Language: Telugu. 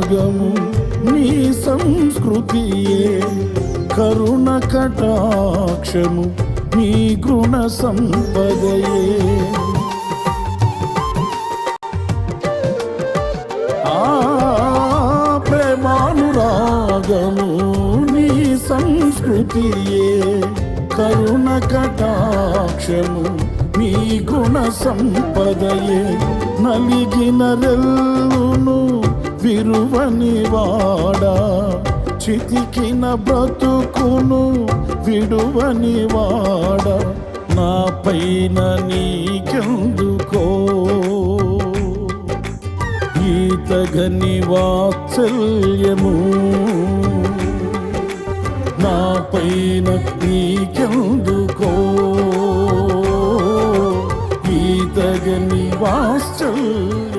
కరుణానురాగము నీ సంస్కృతియే, కరుణ కటాక్షము నీ గుణ సంపదయే. ప్రేమానురాగము నీ సంస్కృతియే, కరుణ కటాక్షము నీ గుణ సంపదయే. నలిగిన రెల్లును విరువని వాడా, చితికిన బ్రతుకును విడువని వాడా, నా పైన నీకెందుకో ఈతగని వాత్సల్యము, నా పైన నీకెందుకో ఈతగని వాత్సల్యము.